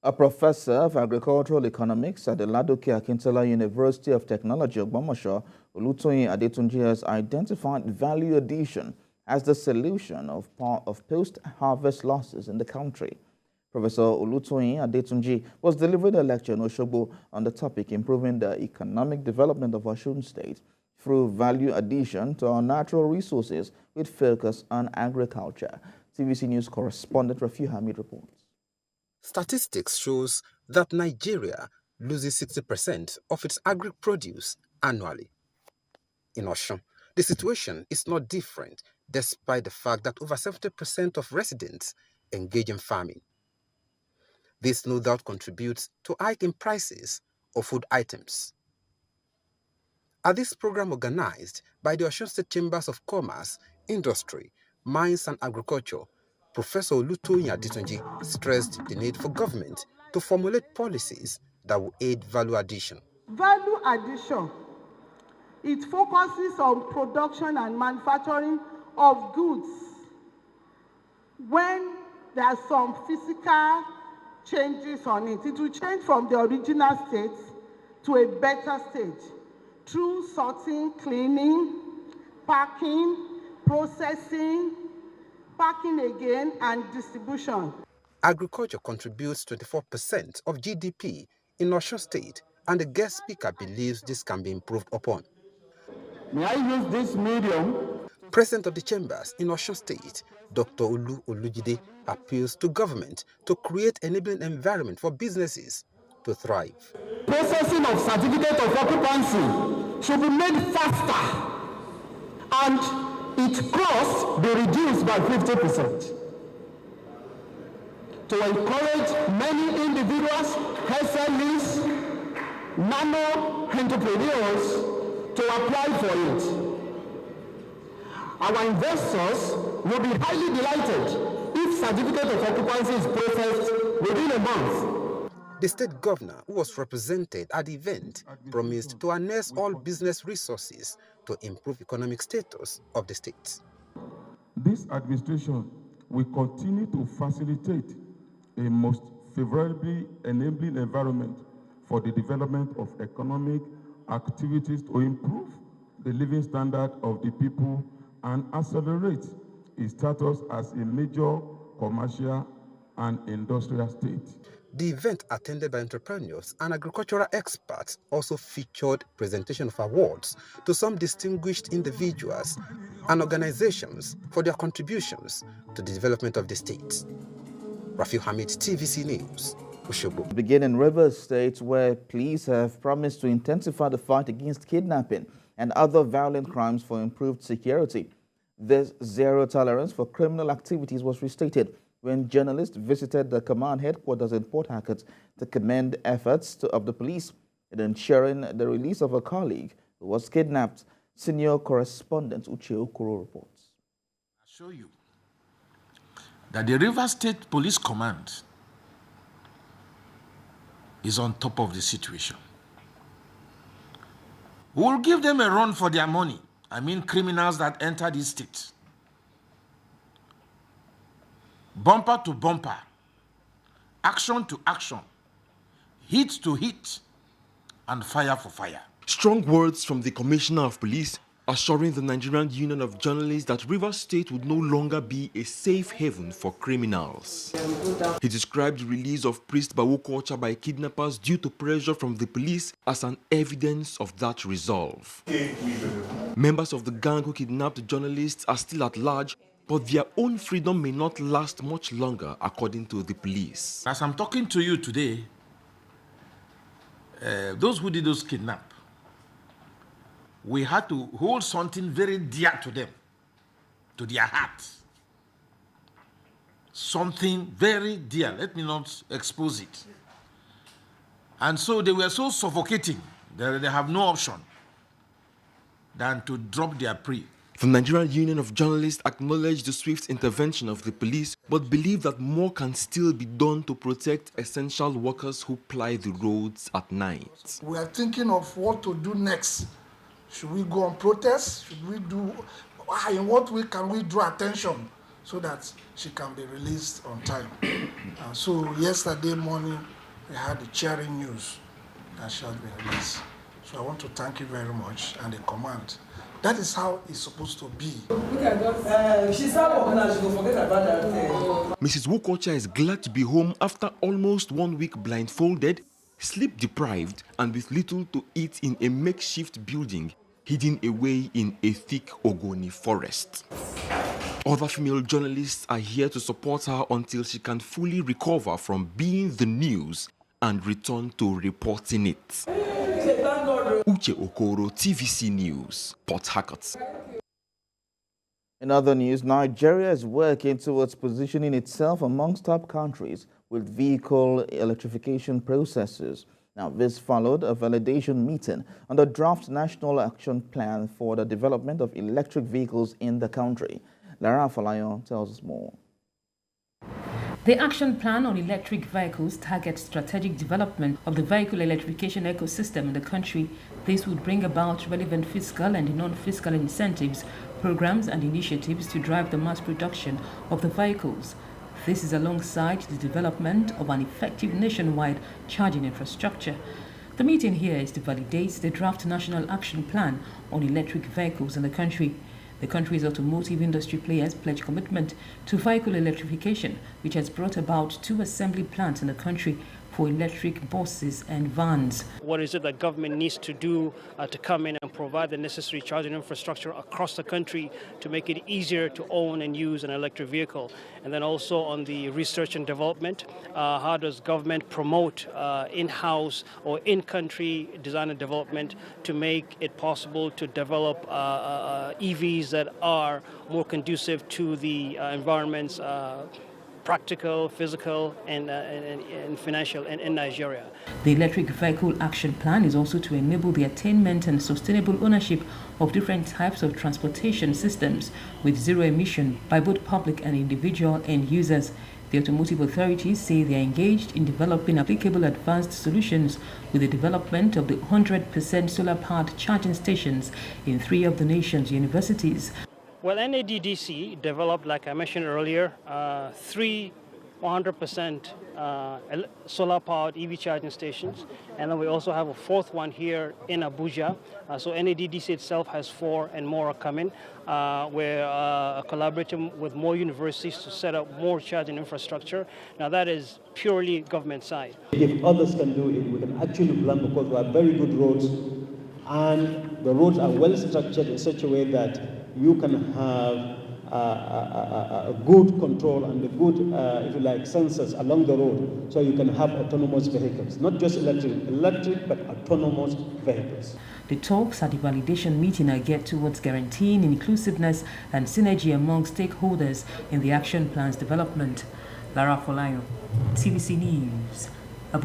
A professor of agricultural economics at the Ladoke Akintola University of Technology, Ogbomoso, Olutoyin Adetunji has identified value addition as the solution of post-harvest losses in the country. Professor Olutoyin Adetunji was delivering a lecture in Osogbo on the topic improving the economic development of Osun State through value addition to our natural resources with focus on agriculture. TVC News correspondent Rafiu Hamid reports. Statistics shows that Nigeria loses 60% of its agri-produce annually. In Osun, the situation is not different despite the fact that over 70% of residents engage in farming. This no doubt contributes to hiking prices of food items. At this program organized by the Osun State Chambers of Commerce, Industry, Mines and Agriculture, Professor Olutoyin Adetunji stressed the need for government to formulate policies that will aid value addition. Value addition, it focuses on production and manufacturing of goods when there are some physical changes on it. It will change from the original state to a better state through sorting, cleaning, packing, processing, packing again, and distribution. Agriculture contributes 24% of GDP in Osun State, and the guest speaker believes this can be improved upon. May I use this medium? President of the Chambers in Osun State, Dr. Olujide, appeals to government to create an enabling environment for businesses to thrive. Processing of certificate of occupancy should be made faster and its cost be reduced by 50%. To encourage many individuals, SMEs, nano entrepreneurs to apply for it. Our investors will be highly delighted if certificate of occupancy is processed within a month. The state governor, who was represented at the event, promised to harness all business resources to improve economic status of the state. This administration will continue to facilitate a most favorably enabling environment for the development of economic activities to improve the living standard of the people and accelerate its status as a major commercial and industrial state. The event, attended by entrepreneurs and agricultural experts, also featured presentation of awards to some distinguished individuals and organizations for their contributions to the development of the state. Rafiu Hamid, TVC News, Osogbo. Begin in Rivers State, where police have promised to intensify the fight against kidnapping and other violent crimes for improved security. This zero tolerance for criminal activities was restated when journalists visited the command headquarters in Port Harcourt to commend efforts of the police in ensuring the release of a colleague who was kidnapped. Senior correspondent Uche Okoro reports. I show you that the Rivers State Police Command is on top of the situation. We will give them a run for their money. I mean criminals that enter this state. Bumper to bumper, action to action, hit to hit, and fire for fire. Strong words from the Commissioner of Police assuring the Nigerian Union of Journalists that Rivers State would no longer be a safe haven for criminals. He described the release of Priest Bawokocha by kidnappers due to pressure from the police as an evidence of that resolve. Members of the gang who kidnapped journalists are still at large, but their own freedom may not last much longer, according to the police. As I'm talking to you today, those who did those kidnap, we had to hold something very dear to them, to their heart. Something very dear. Let me not expose it. And so they were so suffocating that they have no option than to drop their prey. The Nigerian Union of Journalists acknowledged the swift intervention of the police, but believe that more can still be done to protect essential workers who ply the roads at night. We are thinking of what to do next. Should we go on protest? Should we do, in what way can we draw attention so that she can be released on time? So yesterday morning, we had the cheering news that shall be released. So I want to thank you very much and the command. That is how it's supposed to be. Mrs. Wokocha is glad to be home after almost 1 week blindfolded, sleep deprived, and with little to eat in a makeshift building hidden away in a thick Ogoni forest. Other female journalists are here to support her until she can fully recover from being the news and return to reporting it. Uche Okoro, TVC News, Port Harcourt. In other news, Nigeria is working towards positioning itself amongst top countries with vehicle electrification processes. Now, this followed a validation meeting on the draft National Action Plan for the development of electric vehicles in the country. Lara Falayon tells us more. The action plan on electric vehicles targets strategic development of the vehicle electrification ecosystem in the country. This would bring about relevant fiscal and non-fiscal incentives, programs and initiatives to drive the mass production of the vehicles. This is alongside the development of an effective nationwide charging infrastructure. The meeting here is to validate the draft National Action Plan on electric vehicles in the country. The country's automotive industry players pledge commitment to vehicle electrification, which has brought about 2 assembly plants in the country for electric buses and vans. What is it that government needs to do to come in and provide the necessary charging infrastructure across the country to make it easier to own and use an electric vehicle? And then also on the research and development, how does government promote in-house or in-country design and development to make it possible to develop EVs that are more conducive to the environment's practical, physical, and financial in Nigeria. The Electric Vehicle Action Plan is also to enable the attainment and sustainable ownership of different types of transportation systems with zero emission by both public and individual end users. The automotive authorities say they are engaged in developing applicable advanced solutions with the development of the 100% solar-powered charging stations in 3 of the nation's universities. Well, NADDC developed, like I mentioned earlier, 3 100% solar-powered EV charging stations, and then we also have a 4th one here in Abuja. So NADDC itself has 4 and more are coming. We're collaborating with more universities to set up more charging infrastructure. Now that is purely government side. If others can do it, we can actually plan because we have very good roads, and the roads are well structured in such a way that you can have a good control and a good, if you like, sensors along the road, so you can have autonomous vehicles, not just electric, but autonomous vehicles. The talks at the validation meeting are geared towards guaranteeing inclusiveness and synergy among stakeholders in the action plan's development. Lara Folayo, TVC News.